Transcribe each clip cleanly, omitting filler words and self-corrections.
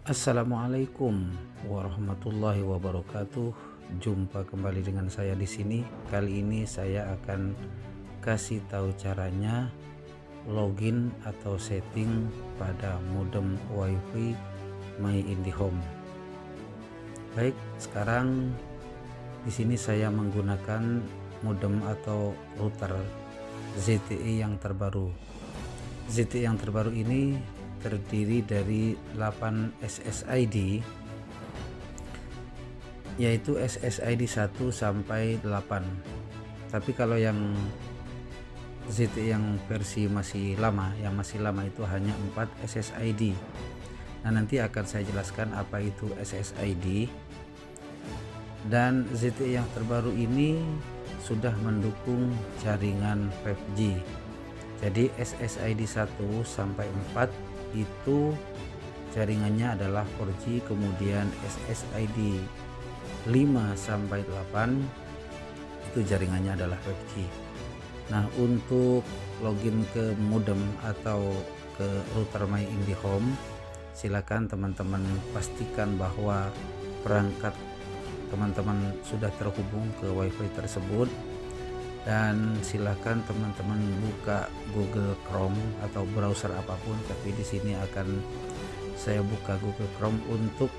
Assalamualaikum warahmatullahi wabarakatuh. Jumpa kembali dengan saya di sini. Kali ini saya akan kasih tahu caranya login atau setting pada modem WiFi My IndiHome. Baik, sekarang di sini saya menggunakan modem atau router ZTE yang terbaru. ZTE yang terbaru ini terdiri dari 8 SSID, yaitu SSID 1 sampai 8. Tapi kalau yang ZTE yang versi masih lama, itu hanya 4 SSID. Nah, nanti akan saya jelaskan apa itu SSID. Dan ZTE yang terbaru ini sudah mendukung jaringan 5G. Jadi SSID 1 sampai 4 itu jaringannya adalah 4G, kemudian SSID 5 sampai 8 itu jaringannya adalah 5G. Nah, untuk login ke modem atau ke router My IndiHome, silakan teman-teman pastikan bahwa perangkat teman-teman sudah terhubung ke WiFi tersebut. Dan silakan teman-teman buka Google Chrome atau browser apapun, tapi di sini akan saya buka Google Chrome untuk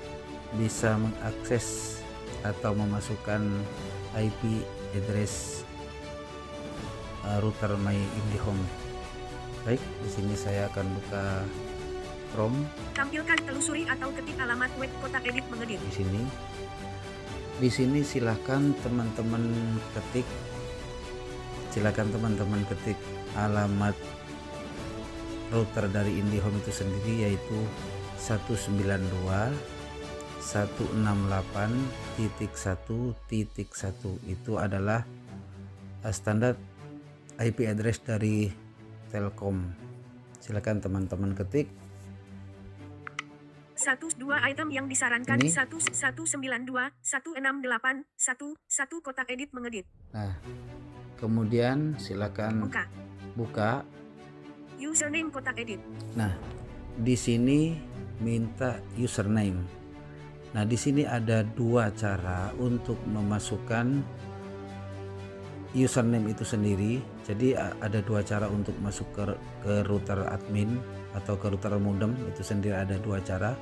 bisa mengakses atau memasukkan IP address router My IndiHome. Baik, di sini saya akan buka Chrome. Tampilkan telusuri atau ketik alamat web kotak edit mengedit. Di sini silakan teman-teman ketik alamat router dari IndiHome itu sendiri, yaitu 192.168.1.1. itu adalah standar IP address dari Telkom. Silakan teman-teman ketik. 1 item yang disarankan Ini. 192.168.1.1 kotak edit mengedit. Nah, kemudian silakan buka Username kotak edit. Nah, di sini minta username. Nah, di sini ada dua cara untuk memasukkan username itu sendiri. Jadi ada dua cara untuk masuk ke router admin atau ke router modem itu sendiri, ada dua cara.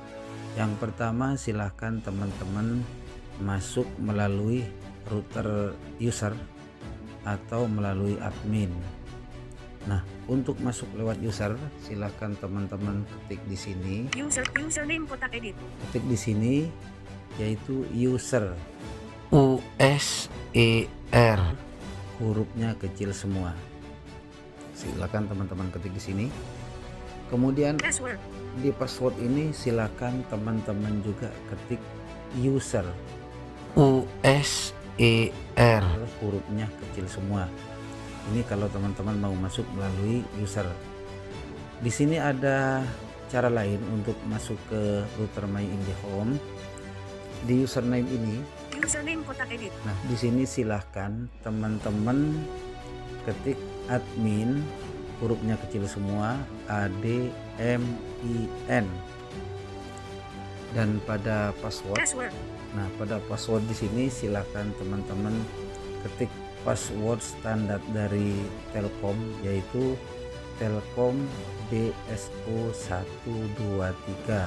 Yang pertama, silahkan teman-teman masuk melalui router user atau melalui admin. Nah, untuk masuk lewat user, silahkan teman-teman ketik di sini. Username kotak edit. Ketik di sini, yaitu user. USER. Hurufnya kecil semua. Silakan teman-teman ketik di sini. Kemudian Password. Di password ini silakan teman-teman juga ketik user. USER. Hurufnya kecil semua. Ini kalau teman-teman mau masuk melalui user. Di sini ada cara lain untuk masuk ke router My IndiHome. Di username ini, username kotak edit. Nah, di sini silahkan teman-teman ketik admin, hurufnya kecil semua, ADMIN. Dan pada password. Nah, pada password di sini silahkan teman-teman ketik password standar dari Telkom, yaitu Telkom DSO 123.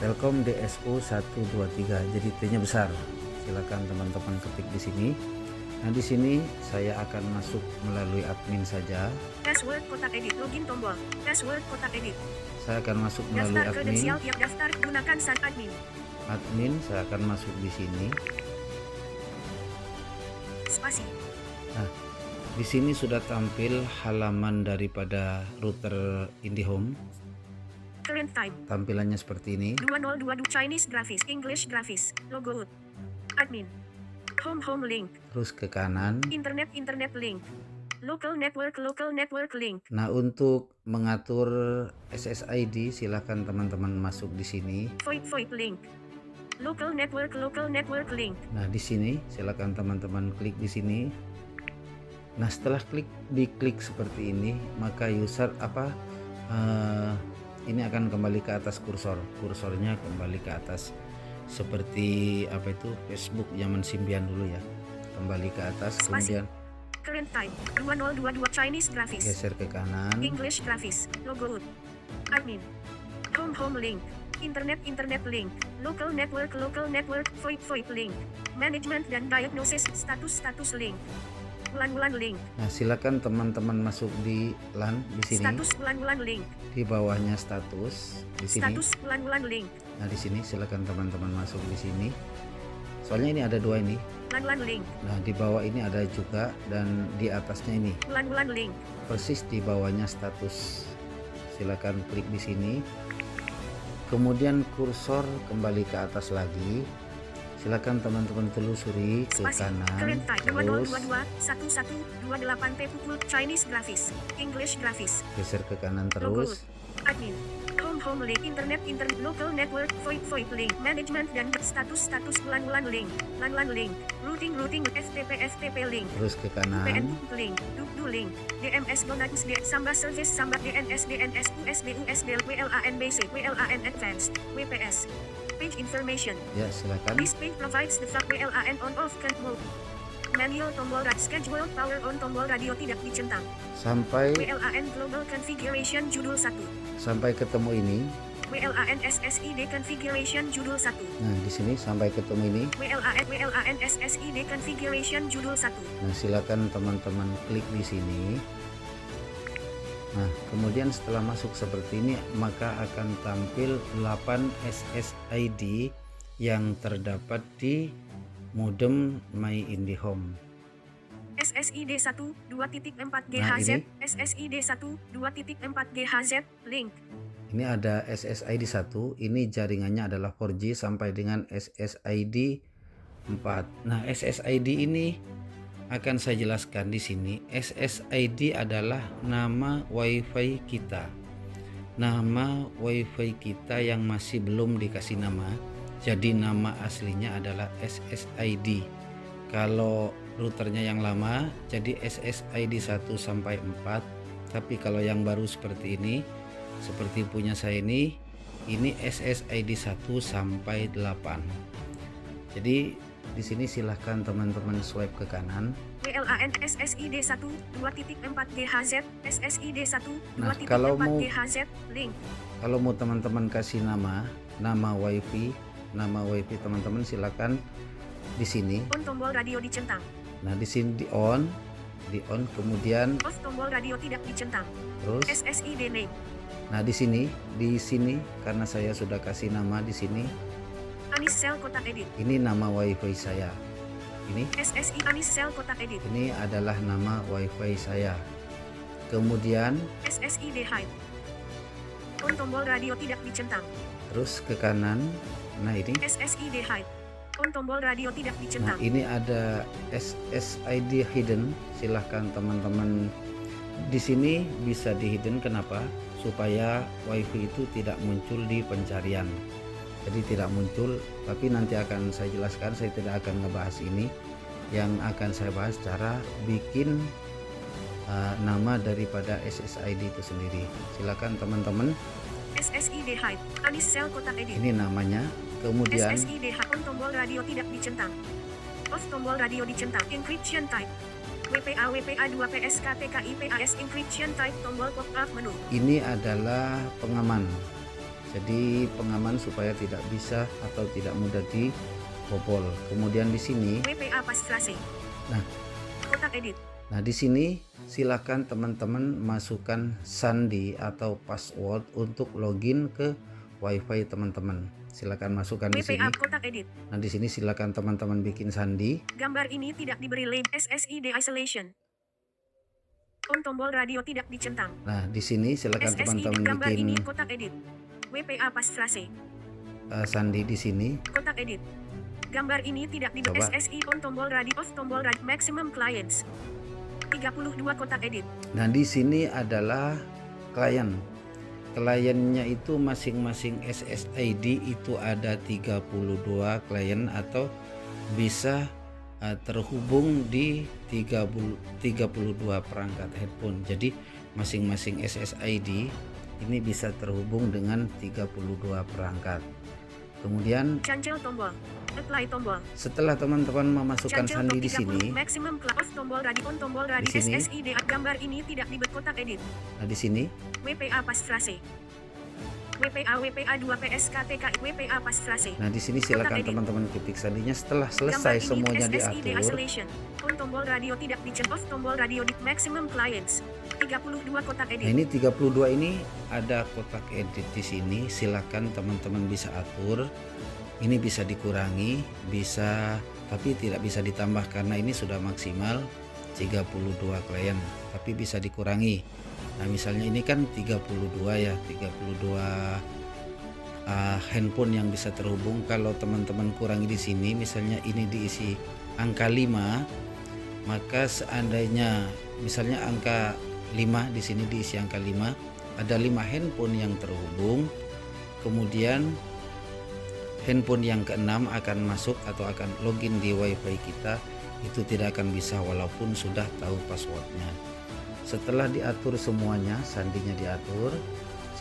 Telkom DSO 123. Jadi T-nya besar. Silakan teman-teman ketik di sini. Nah, di sini saya akan masuk melalui admin saja. Password kotak edit, login tombol. Password kotak edit. Saya akan masuk melalui daftar admin. Kredensial tiap daftar gunakan san admin. Admin, saya akan masuk di sini. Spasi. Nah, di sini sudah tampil halaman daripada router IndiHome. Current time. Tampilannya seperti ini. 2022 Chinese grafis, English grafis, logo admin, home link, Terus ke kanan. internet link, local network link. Nah, untuk mengatur SSID silakan teman-teman masuk di sini. VoIP link, local network link. Nah, di sini silakan teman-teman klik di sini. Nah, setelah diklik seperti ini, maka ini akan kembali ke atas kursornya kembali ke atas seperti apa itu Facebook zaman Symbian dulu ya, kembali ke atas. Kemudian current time 2022 Chinese graphics, geser ke kanan, English graphics, logo, admin, home link, internet link, local network VoIP link, management dan diagnosis status link, bulan link. Nah silakan teman-teman masuk di LAN di sini. Status bulan link. Di bawahnya status di sini. Status bulan link. Nah di sini silakan teman-teman masuk di sini. Soalnya ini ada dua ini. Bulan link. Nah di bawah ini ada juga dan di atasnya ini. Bulan link. Persis di bawahnya status. Silakan klik di sini. Kemudian kursor kembali ke atas lagi. Silakan teman-teman telusuri ke kanan, terus Chinese graphics, English graphics, geser ke kanan terus. Admin, home link, internet local network VoIP link, management dan status bulan link, LAN link, routing FTP link, terus ke kanan, VPN link, link, DMS donatus Samba service Samba DNS USB WLAN basic WLAN advanced WPS. Page information. Ya, silakan. This page provides the WLAN on off mode. Manual tombol schedule power on tombol radio tidak dicentang. Sampai WLAN global configuration judul 1. Sampai ketemu ini. WLAN SSID configuration judul 1. Nah, di sini sampai ketemu ini. WLAN SSID configuration judul 1. Nah, silakan teman-teman klik di sini. Nah, kemudian setelah masuk seperti ini, maka akan tampil 8 SSID yang terdapat di modem My IndiHome. SSID 1 2.4 GHz, SSID 1 2.4 GHz, link. Ini ada SSID 1, ini jaringannya adalah 4G sampai dengan SSID 4. Nah, SSID ini akan saya jelaskan di sini. SSID adalah nama WiFi kita. Nama WiFi kita yang masih belum dikasih nama. Jadi nama aslinya adalah SSID. Kalau routernya yang lama jadi SSID 1 sampai 4. Tapi kalau yang baru seperti ini, seperti punya saya ini SSID 1 sampai 8. Jadi di sini silahkan teman-teman swipe ke kanan. WLAN SSID 1 2.4 GHz, SSID 1 2.4 GHz, link. Kalau mau teman-teman kasih nama WiFi teman-teman silakan di sini. On tombol radio dicentang. Nah, di sini di on, kemudian off tombol radio tidak dicentang. Terus SSID name. Nah, di sini karena saya sudah kasih nama di sini. Anis Sel kotak edit. Ini nama WiFi saya. Ini SSI Anis Sel kotak edit. Ini adalah nama WiFi saya. Kemudian SSID hide. On tombol radio tidak dicentang. Terus ke kanan. Nah, ini SSID hide. On tombol radio tidak dicentang. Nah, ini ada SSID hidden. Silahkan teman-teman di sini bisa di hidden. Kenapa? Supaya WiFi itu tidak muncul di pencarian. Jadi tidak muncul, tapi nanti akan saya jelaskan. Saya tidak akan ngebahas ini. Yang akan saya bahas cara bikin nama daripada SSID itu sendiri. Silakan teman-teman. SSID hide. Anis Sel kotak edit. Ini namanya. Kemudian SSID hide. On tombol radio tidak dicentang. Off tombol radio dicentang. Encryption type. WPA 2 PSK TKI PAS encryption type tombol pop-up menu. Ini adalah pengaman. Jadi pengaman supaya tidak bisa atau tidak mudah dibobol. Kemudian di sini WPA passphrase. Nah, kotak edit. Nah, di sini silakan teman-teman masukkan sandi atau password untuk login ke WiFi teman-teman. Silakan masukkan di sini. Kotak edit. Nah, di sini silakan teman-teman bikin sandi. Gambar ini tidak diberi label SSID isolation. On tombol radio tidak dicentang. Nah, di sini silakan teman-teman gambar bikin ini kotak edit. WPA passphrase. Sandi di sini. Kotak edit. Gambar ini tidak diberi SSI on tombol radio off tombol radio maximum clients. 32 kotak edit. Nah, di sini adalah klien. Kliennya itu masing-masing SSID itu ada 32 klien atau bisa terhubung di 32 perangkat handphone. Jadi masing-masing SSID ini bisa terhubung dengan 32 perangkat. Kemudian cancel tombol, apply tombol. Setelah teman-teman memasukkan Cancel sandi top di 30, sini, maximum off tombol radio on tombol radio Di sini. SSID gambar ini tidak dibet kotak edit. nah di sini WPA passphrase. WPA 2 PSKTK WPA passphrase. Nah, di sini silakan teman-teman ketik sandinya. Setelah selesai semuanya SSID diatur. isolation. On tombol radio tidak dicet, off tombol radio di maximum clients. 32 kotak edit. Nah, ini 32 ini ada kotak edit di sini. Silakan teman-teman bisa atur. Ini bisa dikurangi, bisa, tapi tidak bisa ditambah karena ini sudah maksimal 32 klien, tapi bisa dikurangi. Nah, misalnya ini kan 32 ya, 32 handphone yang bisa terhubung. Kalau teman-teman kurangi di sini, misalnya ini diisi angka 5, maka seandainya misalnya angka 5 di sini diisi angka 5, ada 5 handphone yang terhubung. Kemudian handphone yang keenam akan masuk atau akan login di WiFi kita, itu tidak akan bisa walaupun sudah tahu passwordnya. Setelah diatur semuanya, sandinya diatur,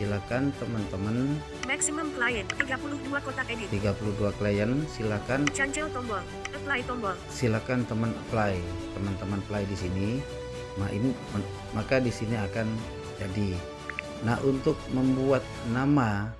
silakan teman-teman maximum client 32 kotak edit. 32 klien silakan Cancel tombol, apply tombol. Silakan teman-teman play di sini. Nah, ini maka di sini akan jadi. Nah, untuk membuat nama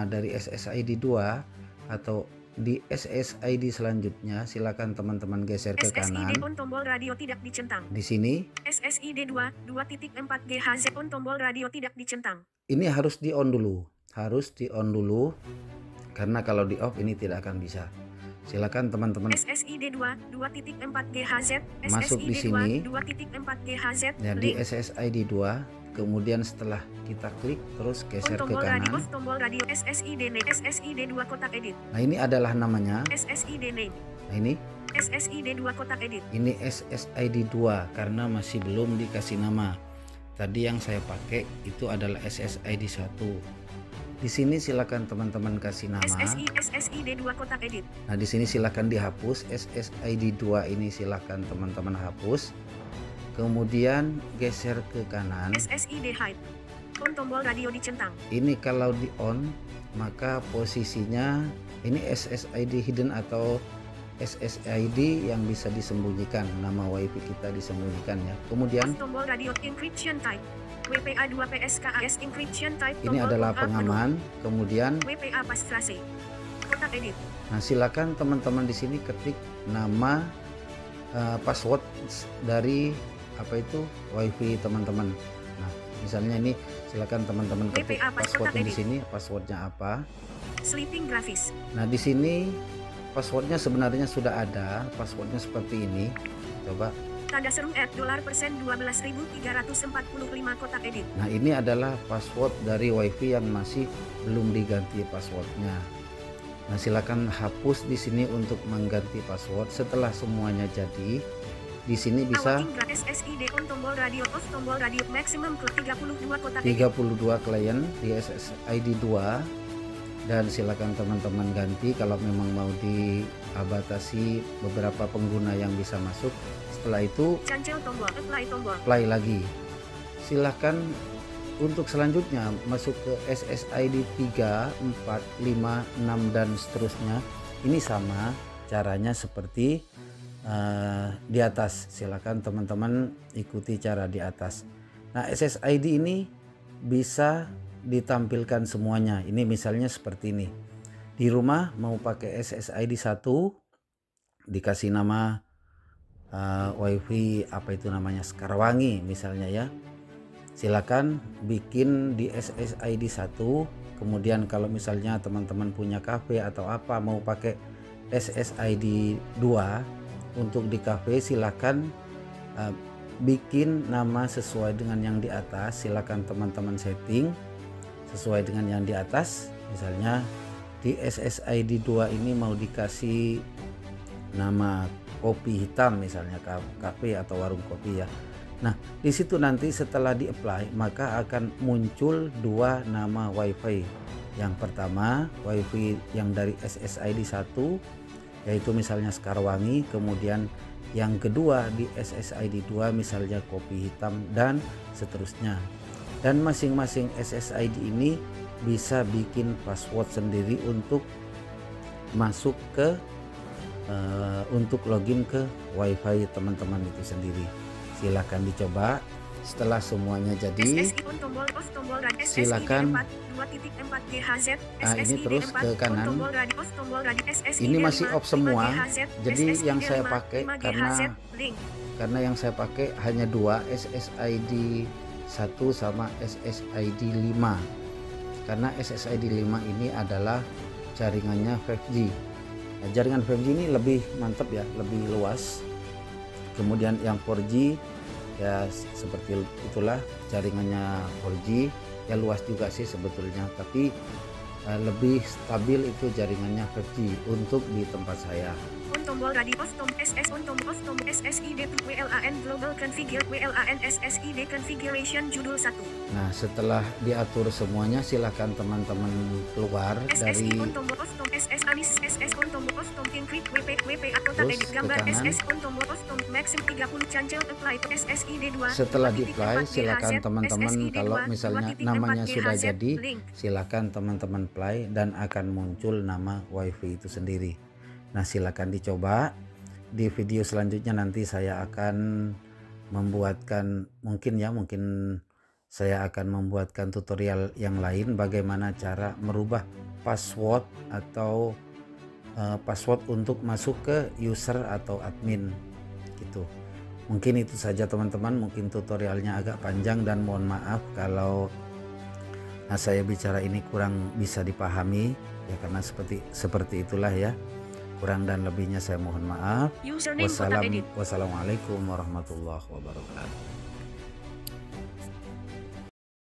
dari SSID 2 atau di SSID selanjutnya, silakan teman-teman geser ke kanan. SSID on tombol radio tidak dicentang. Di sini SSID 2.4 GHz on tombol radio tidak dicentang. ini harus di on dulu, karena kalau di off ini tidak akan bisa. Silakan teman-teman SSID 2.4 GHz masuk di sini 2.4 GHz ya, di SSID 2. Kemudian setelah kita klik terus geser ke kanan. Tombol radio SSID name SSID 2 kotak edit. Nah, ini adalah namanya. SSID name. Nah, ini SSID 2 kotak edit. Ini SSID 2 karena masih belum dikasih nama. Tadi yang saya pakai itu adalah SSID 1. Di sini silakan teman-teman kasih nama. SSID 2 kotak edit. Nah, di sini silakan dihapus SSID 2 ini, silakan teman-teman hapus. Kemudian geser ke kanan. SSID hide. On tombol radio dicentang. Ini kalau di on maka posisinya ini SSID hidden atau SSID yang bisa disembunyikan, nama WiFi kita disembunyikan ya. Kemudian tombol radio encryption type. WPA 2 PSKAS encryption type. Ini adalah pengaman. Kemudian WPA passphrase. Kotak edit. Nah, silakan teman-teman di sini ketik nama password dari WiFi teman-teman. Nah, misalnya ini silakan teman-teman ketik passwordnya di sini, passwordnya apa. Sleeping grafis. Nah, di sini passwordnya sebenarnya sudah ada, passwordnya seperti ini. Coba. Tanda seru $% 12.345 kotak edit. Nah, ini adalah password dari WiFi yang masih belum diganti passwordnya. Nah, silakan hapus di sini untuk mengganti password. Setelah semuanya jadi, di sini bisa SSID on tombol radio off tombol radio maximum 32 kotak 32 klien di SSID 2, dan silakan teman-teman ganti kalau memang mau dibatasi beberapa pengguna yang bisa masuk. Setelah itu cancel tombol, apply tombol, play lagi. Silakan untuk selanjutnya masuk ke SSID 3, 4, 5, 6 dan seterusnya. Ini sama caranya seperti di atas. Silakan teman-teman ikuti cara di atas. Nah, SSID ini bisa ditampilkan semuanya. Ini misalnya seperti ini. Di rumah mau pakai SSID 1, dikasih nama WiFi Sekarwangi misalnya ya. Silakan bikin di SSID 1. Kemudian kalau misalnya teman-teman punya kafe atau apa mau pakai SSID 2 untuk di kafe, silakan bikin nama sesuai dengan yang di atas. Silakan teman-teman setting sesuai dengan yang di atas. Misalnya di SSID 2 ini mau dikasih nama kopi hitam misalnya, kafe atau warung kopi ya. Nah, di situ nanti setelah di-apply maka akan muncul dua nama WiFi. Yang pertama WiFi yang dari SSID 1 yaitu misalnya Sekarwangi, kemudian yang kedua di SSID 2 misalnya kopi hitam dan seterusnya. dan masing-masing SSID ini bisa bikin password sendiri untuk masuk ke untuk login ke WiFi teman-teman itu sendiri. Silahkan dicoba. Setelah semuanya jadi, silakan. Ini terus ke kanan. Ini masih off semua. Jadi yang saya pakai karena yang saya pakai hanya 2, SSID 1 sama SSID 5. Karena SSID 5 ini adalah jaringannya 5G. Nah, jaringan 5G ini lebih mantap ya, lebih luas. Kemudian yang 4G ya seperti itulah, jaringannya 4G ya, luas juga sih sebetulnya, tapi lebih stabil itu jaringannya 5G untuk di tempat saya. Tombol radio SS tombol SSID WLAN Global Configure WLAN SSID Configuration judul 1. Nah, setelah diatur semuanya, silahkan teman-teman keluar dari setelah di-apply, silakan teman-teman, kalau misalnya namanya sudah jadi, silakan teman-teman play dan akan muncul nama WiFi itu sendiri. Nah, silakan dicoba. Di video selanjutnya nanti saya akan membuatkan mungkin saya akan membuatkan tutorial yang lain bagaimana cara merubah password atau password untuk masuk ke user atau admin gitu. Mungkin itu saja teman-teman, mungkin tutorialnya agak panjang dan mohon maaf kalau saya bicara ini kurang bisa dipahami ya, karena seperti itulah ya. Kurang dan lebihnya saya mohon maaf. Wassalamualaikum warahmatullahi wabarakatuh.